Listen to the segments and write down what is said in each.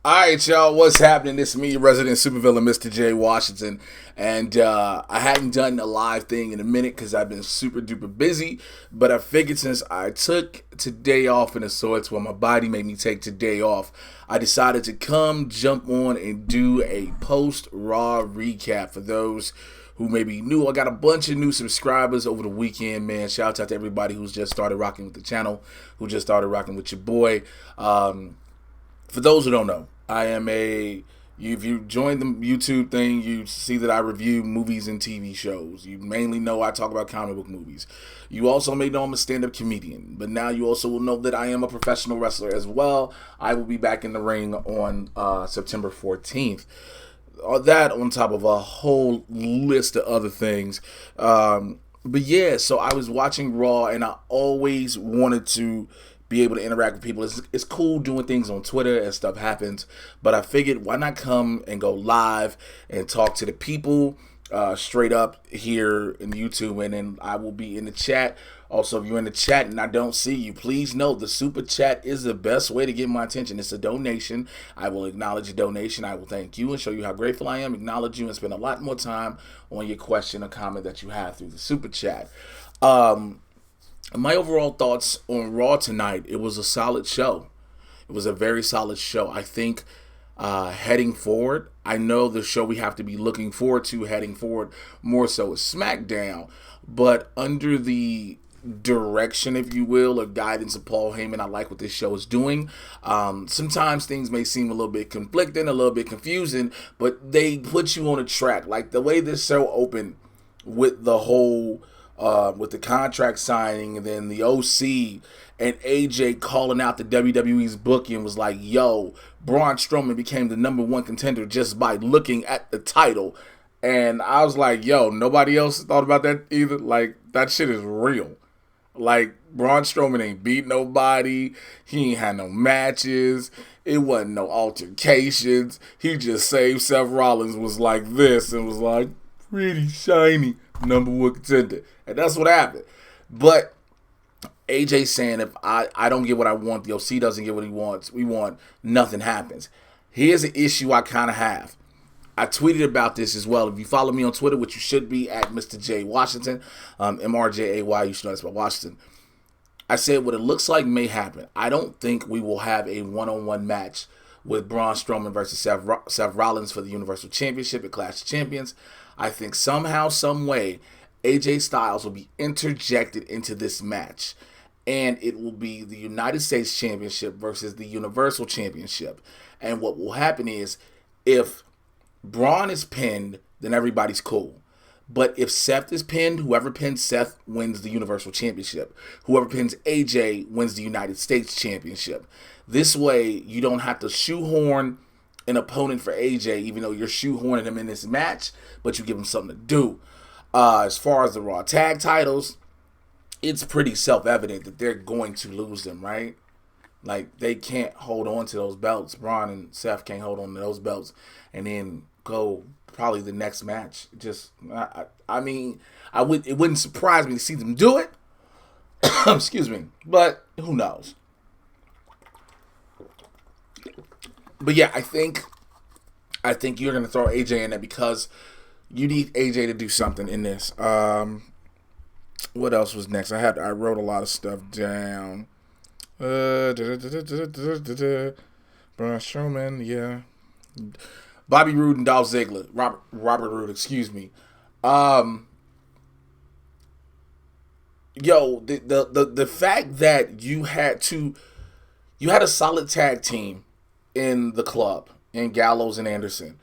All right, y'all, what's happening? This is me, your resident supervillain, Mr. J. Washington, and I hadn't done a live thing in a minute because I've been super duper busy, but I figured since I took today off in a sorts, well, my body made me take today off, I decided to jump on and do a post-Raw recap for those who may be new. I got a bunch of new subscribers over the weekend, man. Shout out to everybody who's just started rocking with the channel, who just started rocking with your boy. For those who don't know, I am if you join the YouTube thing, you see that I review movies and TV shows. You mainly know I talk about comic book movies. You also may know I'm a stand-up comedian, but now you also will know that I am a professional wrestler as well. I will be back in the ring on September 14th. That on top of a whole list of other things. But yeah, so I was watching Raw, and I always wanted to be able to interact with people. It's cool doing things on Twitter as stuff happens, but I figured why not come and go live and talk to the people straight up here in YouTube, and then I will be in the chat. Also, if you're in the chat and I don't see you, please know the super chat is the best way to get my attention. It's a donation. I will acknowledge your donation. I will thank you and show you how grateful I am, acknowledge you, and spend a lot more time on your question or comment that you have through the super chat. My overall thoughts on Raw tonight, it was a solid show. It was a very solid show. I think heading forward, I know the show we have to be looking forward to heading forward more so is SmackDown, but under the direction, if you will, or guidance of Paul Heyman, I like what this show is doing. Sometimes things may seem a little bit conflicting, a little bit confusing, but they put you on a track. Like the way this show opened with the whole with the contract signing, and then the OC and AJ calling out the WWE's booking was like, yo, Braun Strowman became the #1 contender just by looking at the title. And I was like, yo, nobody else thought about that either. Like, that shit is real. Like, Braun Strowman ain't beat nobody. He ain't had no matches. It wasn't no altercations. He just saved Seth Rollins, was like this, and was like, pretty shiny #1 contender. And that's what happened. But AJ saying, if I don't get what I want, the OC doesn't get what he wants, nothing happens. Here's an issue I kind of have. I tweeted about this as well. If you follow me on Twitter, which you should be at Mr. J Washington, MRJAY, you should know that's about Washington. I said what it looks like may happen. I don't think we will have a one-on-one match with Braun Strowman versus Seth Rollins for the Universal Championship at Clash of Champions. I think somehow, some way, AJ Styles will be interjected into this match, and it will be the United States Championship versus the Universal Championship. And what will happen is, if Braun is pinned, then everybody's cool. But if Seth is pinned, whoever pins Seth wins the Universal Championship. Whoever pins AJ wins the United States Championship. This way, you don't have to shoehorn an opponent for AJ, even though you're shoehorning him in this match, but you give him something to do. As far as the Raw tag titles, it's pretty self-evident that they're going to lose them, right? Like, they can't hold on to those belts. Braun and Seth can't hold on to those belts and then go probably the next match. Just, I mean, it wouldn't surprise me to see them do it. Excuse me. But who knows? But yeah, I think you're going to throw AJ in there because you need AJ to do something in this. What else was next? I wrote a lot of stuff down. Braun Strowman, yeah. Bobby Roode and Dolph Ziggler. Robert Roode, excuse me. Yo, the fact that you had a solid tag team in the club, in Gallows and Anderson,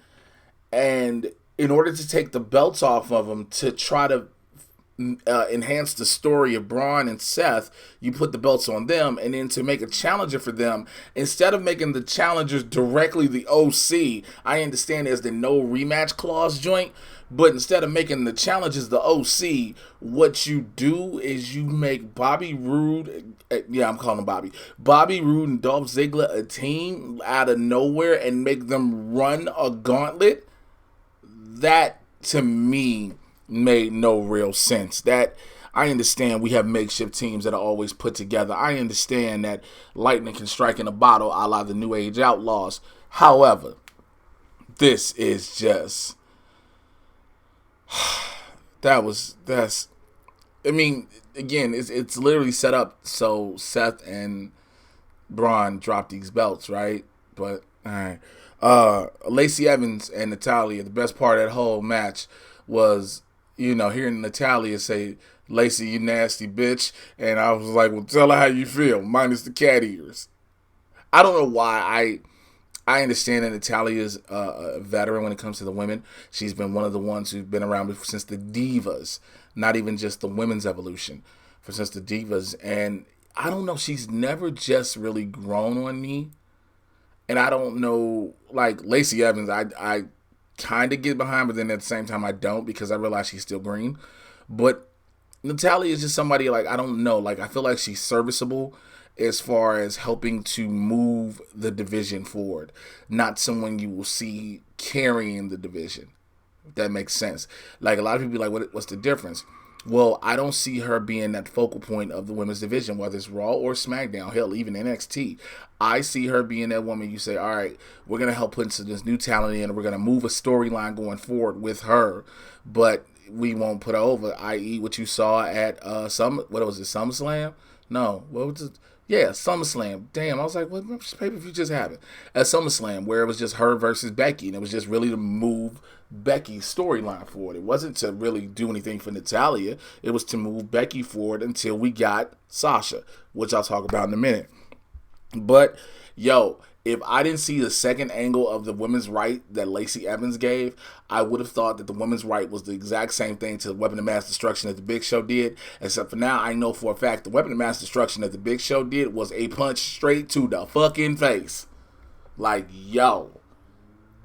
and in order to take the belts off of them to try to enhance the story of Braun and Seth, you put the belts on them, and then to make a challenger for them, instead of making the challengers directly the OC, I understand there's the no rematch clause joint, but instead of making the challengers the OC, what you do is you make Bobby Roode, I'm calling him Bobby Roode and Dolph Ziggler a team out of nowhere and make them run a gauntlet. That, to me, made no real sense. I understand we have makeshift teams that are always put together. I understand that lightning can strike in a bottle, a la the New Age Outlaws. However, this is just that's. I mean, again, it's literally set up so Seth and Braun drop these belts, right? But all right. Lacey Evans and Natalya, the best part of that whole match was, hearing Natalya say, "Lacey, you nasty bitch," and I was like, "Well, tell her how you feel, minus the cat ears." I don't know why I understand that Natalya is a veteran when it comes to the women. She's been one of the ones who's been around since the Divas, not even just the women's evolution, since the Divas. And I don't know, she's never just really grown on me. And I don't know, like Lacey Evans, I kind of get behind, but then at the same time I don't, because I realize she's still green. But Natalya is just somebody, like, I don't know, like I feel like she's serviceable as far as helping to move the division forward, not someone you will see carrying the division, if that makes sense. Like, a lot of people be like, what's the difference? Well, I don't see her being that focal point of the women's division, whether it's Raw or SmackDown, hell, even NXT. I see her being that woman you say, all right, we're going to help put this new talent in, and we're going to move a storyline going forward with her, but we won't put her over, i.e. what you saw at SummerSlam? No, what was it? Yeah, SummerSlam. Damn, I was like, what pay-per-view just happened? At SummerSlam, where it was just her versus Becky, and it was just really to move Becky's storyline forward. It wasn't to really do anything for Natalya. It was to move Becky forward until we got Sasha, which I'll talk about in a minute. But, yo, if I didn't see the second angle of the women's right that Lacey Evans gave, I would have thought that the women's right was the exact same thing to the weapon of mass destruction that the Big Show did. Except for now, I know for a fact the weapon of mass destruction that the Big Show did was a punch straight to the fucking face. Like, yo,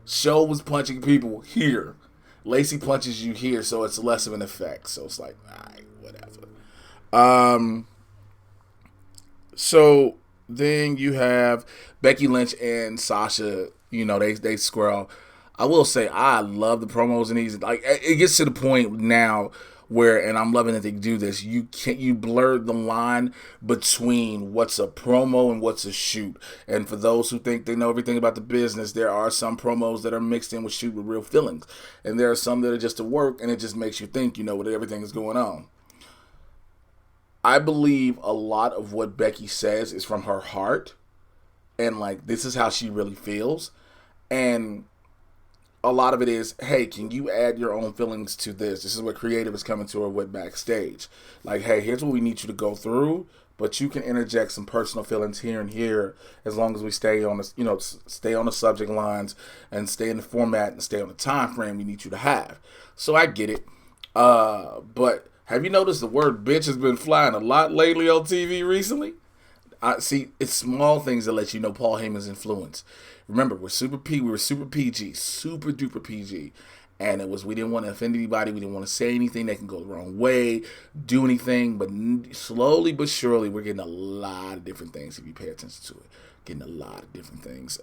Show was punching people here. Lacey punches you here, so it's less of an effect. So it's like, alright, whatever. So then you have Becky Lynch and Sasha, they squirrel. I will say, I love the promos in these. Like, it gets to the point now where, and I'm loving that they do this, you blur the line between what's a promo and what's a shoot. And for those who think they know everything about the business, there are some promos that are mixed in with shoot with real feelings. And there are some that are just to work, and it just makes you think, what everything is going on. I believe a lot of what Becky says is from her heart, and like, this is how she really feels. And a lot of it is, hey, can you add your own feelings to this? This is what creative is coming to her with backstage. Like, hey, here's what we need you to go through, but you can interject some personal feelings here and here, as long as we stay on this, stay on the subject lines and stay in the format and stay on the time frame we need you to have. So I get it. But have you noticed the word bitch has been flying a lot lately on TV recently? See, it's small things that let you know Paul Heyman's influence. Remember, we were super PG, super duper PG. And we didn't want to offend anybody. We didn't want to say anything that can go the wrong way, do anything. But slowly but surely, we're getting a lot of different things if you pay attention to it. Getting a lot of different things.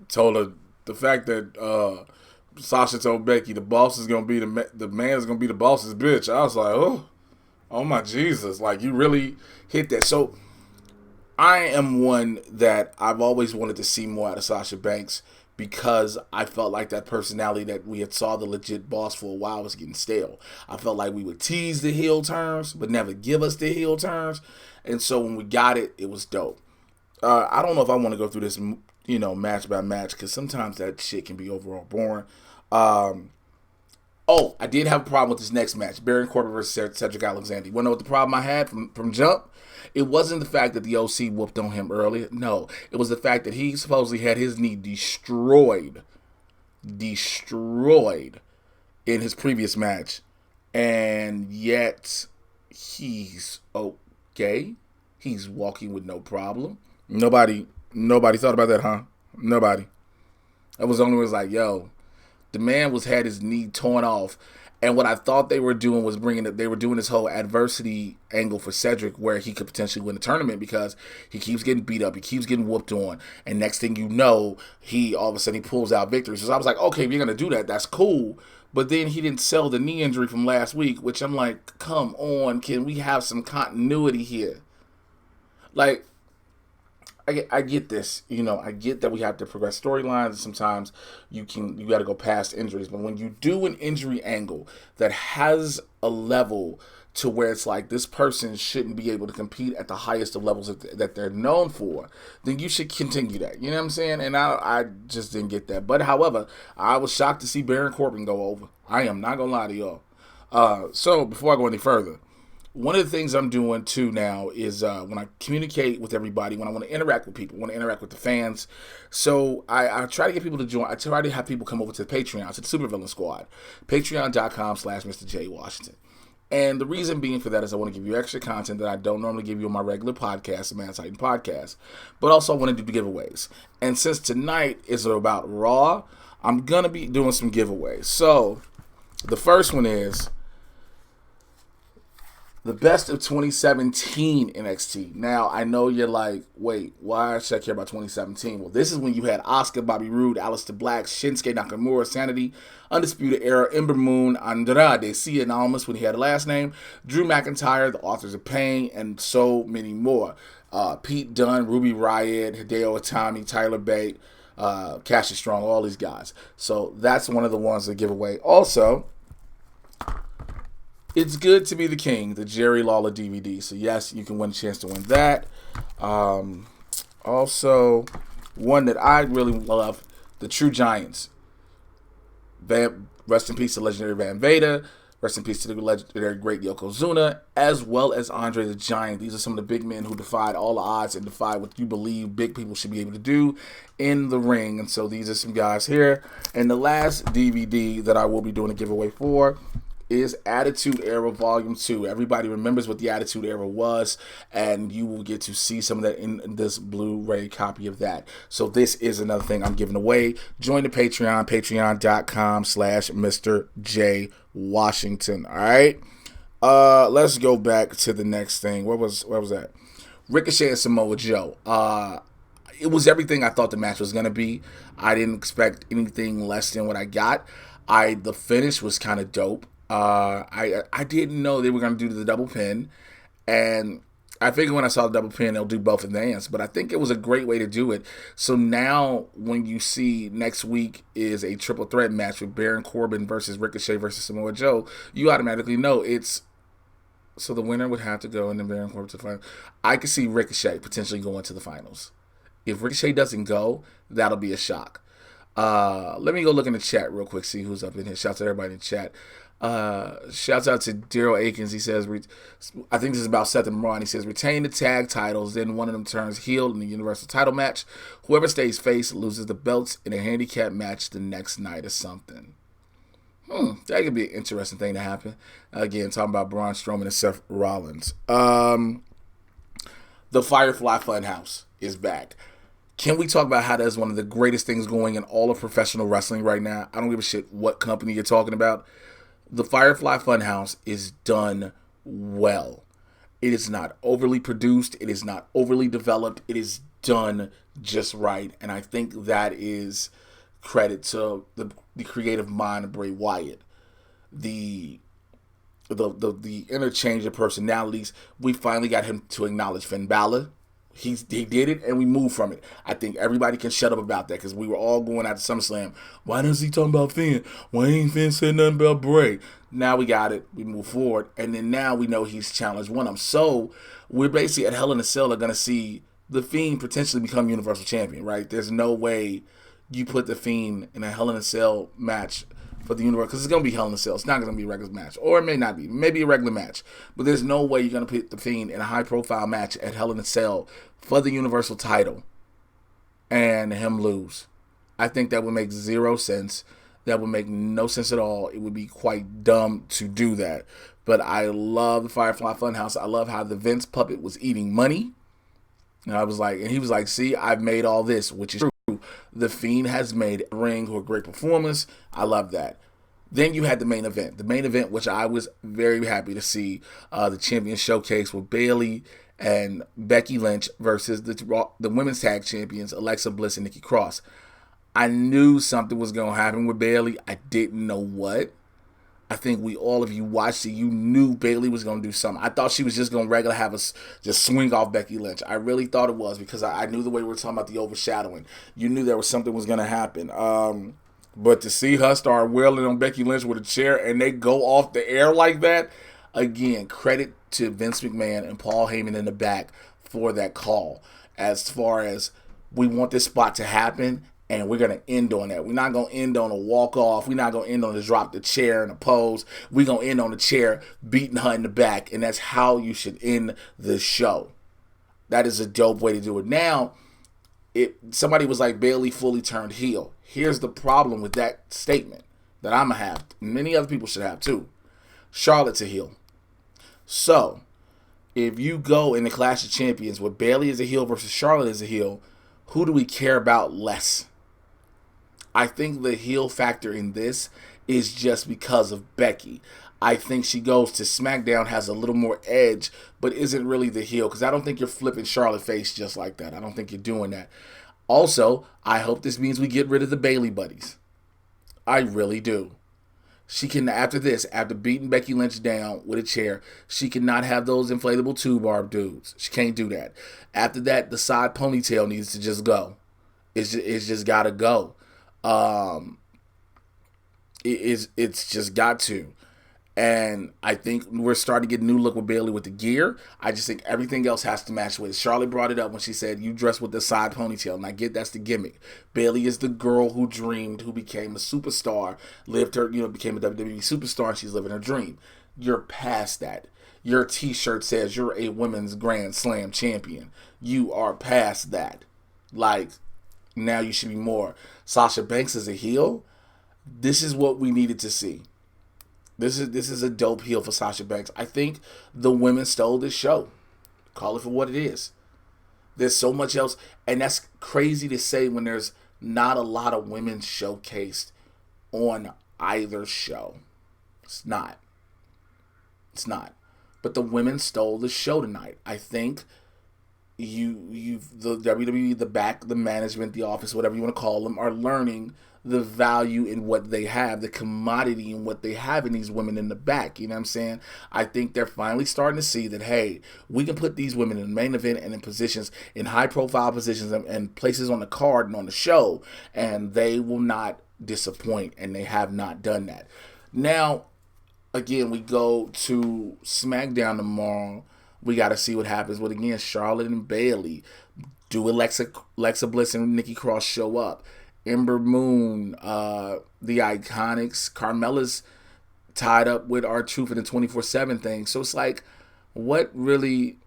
Told her the fact that Sasha told Becky the boss is going to be the man is going to be the boss's bitch. I was like, oh my Jesus. Like, you really hit that. So I am one that I've always wanted to see more out of Sasha Banks, because I felt like that personality that we had saw the legit boss for a while was getting stale. I felt like we would tease the heel turns, but never give us the heel turns. And so when we got it, it was dope. I don't know if I want to go through this, match by match, because sometimes that shit can be overall boring. I did have a problem with this next match. Baron Corbin versus Cedric Alexander. You want to know what the problem I had from jump? It wasn't the fact that the OC whooped on him earlier. No, it was the fact that he supposedly had his knee destroyed in his previous match. And yet, he's okay. He's walking with no problem. Nobody thought about that, huh? Nobody. That was the only one who was like, yo, the man had his knee torn off, And what I thought they were doing was they were doing this whole adversity angle for Cedric where he could potentially win the tournament because he keeps getting beat up, he keeps getting whooped on, and next thing you know, he all of a sudden he pulls out victory. So I was like, okay, if you're gonna do that, that's cool. But then he didn't sell the knee injury from last week, which I'm like, come on, can we have some continuity here? Like, I get this, I get that we have to progress storylines, and sometimes you got to go past injuries. But when you do an injury angle that has a level to where it's like this person shouldn't be able to compete at the highest of levels that they're known for, then you should continue that. You know what I'm saying? And I just didn't get that. But however, I was shocked to see Baron Corbin go over. I am not gonna lie to y'all. So before I go any further, one of the things I'm doing too now is when I communicate with everybody, when I want to interact with people, want to interact with the fans. So I try to get people to join. I try to have people come over to the Patreon, to the Supervillain Squad, patreon.com/Mr. J Washington. And the reason being for that is I want to give you extra content that I don't normally give you on my regular podcast, the Man Titan podcast. But also I want to do giveaways. And since tonight is about Raw, I'm going to be doing some giveaways. So the first one is the best of 2017 NXT. Now, I know you're like, wait, why should I care about 2017? Well, this is when you had Asuka, Bobby Roode, Aleister Black, Shinsuke Nakamura, Sanity, Undisputed Era, Ember Moon, Andrade Cien Almas when he had a last name, Drew McIntyre, the Authors of Pain, and so many more. Pete Dunne, Ruby Riott, Hideo Itami, Tyler Bate, Cassius Strong, all these guys. So that's one of the ones that give away. Also, It's Good to Be the King, the Jerry Lawler DVD. So, yes, you can win a chance to win that. Also, one that I really love, The True Giants. Rest in peace to legendary Van Vader. Rest in peace to the legendary great Yokozuna, as well as Andre the Giant. These are some of the big men who defied all the odds and defied what you believe big people should be able to do in the ring. And so these are some guys here. And the last DVD that I will be doing a giveaway for is Attitude Era Volume 2. Everybody remembers what the Attitude Era was, and you will get to see some of that in this Blu-ray copy of that. So this is another thing I'm giving away. Join the Patreon, patreon.com/Mr. J Washington. All right. Let's go back to the next thing. Where was that? Ricochet and Samoa Joe. It was everything I thought the match was going to be. I didn't expect anything less than what I got. The finish was kind of dope. I didn't know they were going to do the double pin, and I figured when I saw the double pin, they'll do both in the dance, but I think it was a great way to do it. So now when you see next week is a triple threat match with Baron Corbin versus Ricochet versus Samoa Joe, you automatically know so the winner would have to go and then Baron Corbin to the final. I could see Ricochet potentially going to the finals. If Ricochet doesn't go, that'll be a shock. Let me go look in the chat real quick, see who's up in here. Shouts to everybody in the chat. Shouts out to Daryl Akins. He says, I think this is about Seth and Braun. He says, retain the tag titles, then one of them turns heel in the Universal title match. Whoever stays face loses the belts in a handicap match the next night or something. That could be an interesting thing to happen. Again, talking about Braun Strowman and Seth Rollins. The Firefly Funhouse is back. Can we talk about how that's one of the greatest things going in all of professional wrestling right now? I don't give a shit what company you're talking about. The Firefly Funhouse is done well. It is not overly produced. It is not overly developed. It is done just right. And I think that is credit to the creative mind of Bray Wyatt. The interchange of personalities. We finally got him to acknowledge Finn Balor. He did it, and we moved from it. I think everybody can shut up about that because we were all going out to SummerSlam. Why does he talking about Finn? Why ain't Finn saying nothing about Bray? Now we got it. We move forward, and then now we know he's challenged one of them. So we're basically at Hell in a Cell are going to see the Fiend potentially become Universal Champion, right? There's no way you put the Fiend in a Hell in a Cell match for the Universal, because it's going to be Hell in a Cell. It's not going to be a regular match, or it may not be. Maybe a regular match, but there's no way you're going to put the Fiend in a high-profile match at Hell in a Cell for the Universal title and him lose. I think that would make zero sense. That would make no sense at all. It would be quite dumb to do that. But I love the Firefly Funhouse. I love how the Vince puppet was eating money. And he was like, see, I've made all this, which is true. The Fiend has made a ring who are great performers. I love that. Then you had the main event. The main event, which I was very happy to see, the champion showcase with Bayley and Becky Lynch versus the women's tag champions Alexa Bliss and Nikki Cross. I knew something was going to happen with Bayley. I didn't know what. I think all of you watched it, you knew Bayley was going to do something. I thought she was just going to regularly have us just swing off Becky Lynch. I really thought it was, because I knew the way we were talking about the overshadowing. You knew there was something was going to happen. But to see her start wailing on Becky Lynch with a chair and they go off the air like that, again, credit to Vince McMahon and Paul Heyman in the back for that call. As far as we want this spot to happen, and we're going to end on that. We're not going to end on a walk-off. We're not going to end on a drop the chair in a pose. We're going to end on the chair beating her in the back, and that's how you should end the show. That is a dope way to do it. Now, somebody was like, Bayley fully turned heel. Here's the problem with that statement that I'm going to have. Many other people should have too. Charlotte's a heel. So, if you go in the Clash of Champions where Bayley is a heel versus Charlotte is a heel, who do we care about less? I think the heel factor in this is just because of Becky. I think she goes to SmackDown, has a little more edge, but isn't really the heel, because I don't think you're flipping Charlotte face just like that. I don't think you're doing that. Also, I hope this means we get rid of the Bayley buddies. I really do. She can, after beating Becky Lynch down with a chair, she cannot have those inflatable two-barb dudes. She can't do that. After that, the side ponytail needs to just go. It's just got to go. It's just got to. And I think we're starting to get a new look with Bayley with the gear. I just think everything else has to match with it. Charlotte brought it up when she said, you dress with the side ponytail. And I get that's the gimmick. Bayley is the girl who dreamed, who became a superstar, became a WWE superstar, and she's living her dream. You're past that. Your t-shirt says you're a women's Grand Slam champion. You are past that. Like, now you should be more. Sasha Banks is a heel. This is what we needed to see. This is a dope heel for Sasha Banks. I think the women stole this show. Call it for what it is. There's so much else, and that's crazy to say when there's not a lot of women showcased on either show. It's not. But the women stole the show tonight. I think the WWE, the management, the office, whatever you want to call them, are learning the value in what they have, the commodity in what they have in these women in the back. You know what I'm saying? I think they're finally starting to see that, hey, we can put these women in the main event and in positions, in high-profile positions and places on the card and on the show, and they will not disappoint, and they have not done that. Now, again, we go to SmackDown tomorrow. We got to see what happens with, again, Charlotte and Bayley. Do Alexa Bliss and Nikki Cross show up? Ember Moon, the Iconics, Carmella's tied up with R-Truth in the 24/7 thing. So it's like, what really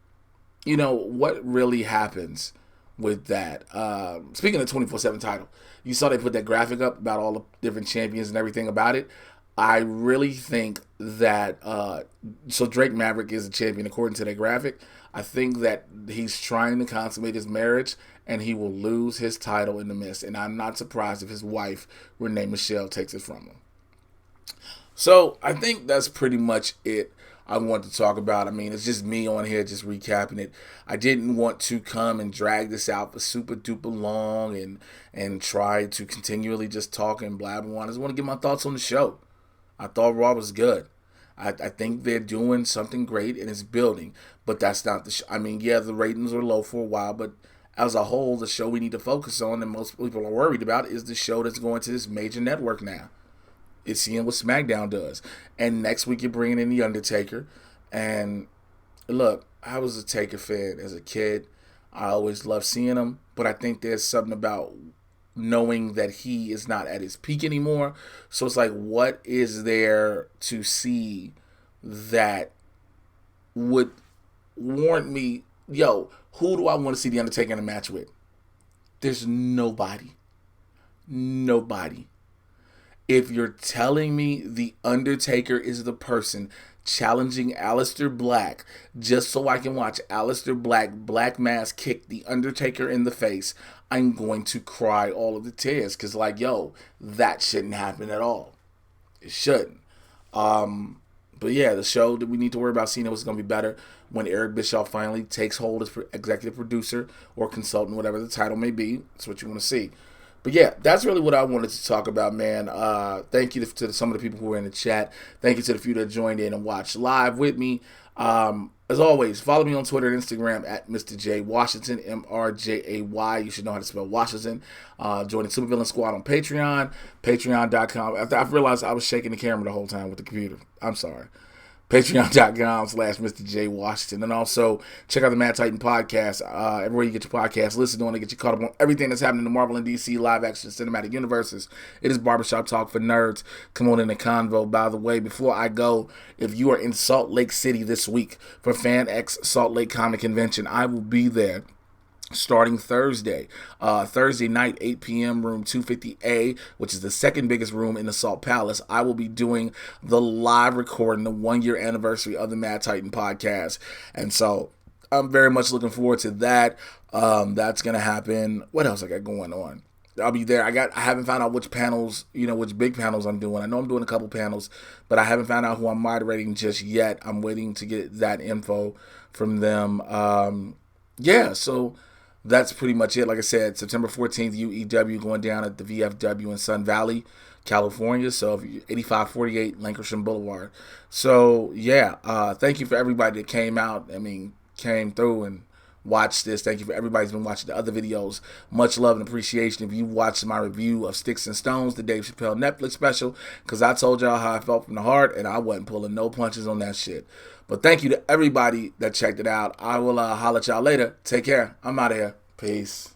happens with that? Speaking of the 24/7 title, you saw they put that graphic up about all the different champions and everything about it. I really think that, so Drake Maverick is a champion according to that graphic. I think that he's trying to consummate his marriage, and he will lose his title in the midst. And I'm not surprised if his wife, Renee Michelle, takes it from him. So I think that's pretty much it I want to talk about. I mean, it's just me on here just recapping it. I didn't want to come and drag this out for super duper long and try to continually just talk and blabber on. I just want to get my thoughts on the show. I thought Raw was good. I think they're doing something great and it's building, but that's not the show. I mean, yeah, the ratings were low for a while, but as a whole, the show we need to focus on and most people are worried about is the show that's going to this major network now. It's seeing what SmackDown does. And next week you're bringing in The Undertaker. And look, I was a Taker fan as a kid. I always loved seeing him, but I think there's something about knowing that he is not at his peak anymore. So it's like, what is there to see that would warrant me, who do I want to see The Undertaker in a match with? There's nobody. Nobody. If you're telling me The Undertaker is the person challenging Aleister Black just so I can watch Aleister Black Mass kick The Undertaker in the face, I'm going to cry all of the tears because, that shouldn't happen at all. It shouldn't. But yeah, the show that we need to worry about seeing it was going to be better when Eric Bischoff finally takes hold as executive producer or consultant, whatever the title may be. That's what you want to see. But yeah, that's really what I wanted to talk about, man. Thank you to some of the people who were in the chat. Thank you to the few that joined in and watched live with me. As always, follow me on Twitter and Instagram at Mr. J Washington, MRJAY. You should know how to spell Washington. Join the Supervillain Squad on Patreon, patreon.com. After I realized I was shaking the camera the whole time with the computer. I'm sorry. Patreon.com/Mr. J Washington. And also check out the Mad Titan podcast. Everywhere you get your podcast, listen to it and get you caught up on everything that's happening in the Marvel and DC live action cinematic universes. It is Barbershop Talk for Nerds. Come on in the convo. By the way, before I go, if you are in Salt Lake City this week for Fan X Salt Lake Comic Convention, I will be there starting Thursday night, 8 p.m., room 250A, which is the second biggest room in the Salt Palace. I will be doing the live recording, the 1-year anniversary of the Mad Titan podcast. And so I'm very much looking forward to that. That's going to happen. What else I got going on? I'll be there. I haven't found out which panels, which big panels I'm doing. I know I'm doing a couple panels, but I haven't found out who I'm moderating just yet. I'm waiting to get that info from them. So that's pretty much it. Like I said, September 14th, UEW going down at the VFW in Sun Valley, California. So 8548 Lankershim Boulevard. So yeah, thank you for everybody that came out. Came through and watched this. Thank you for everybody who's been watching the other videos. Much love and appreciation if you watched my review of Sticks and Stones, the Dave Chappelle Netflix special, because I told y'all how I felt from the heart, and I wasn't pulling no punches on that shit. But thank you to everybody that checked it out. I will holler at y'all later. Take care. I'm out of here. Peace.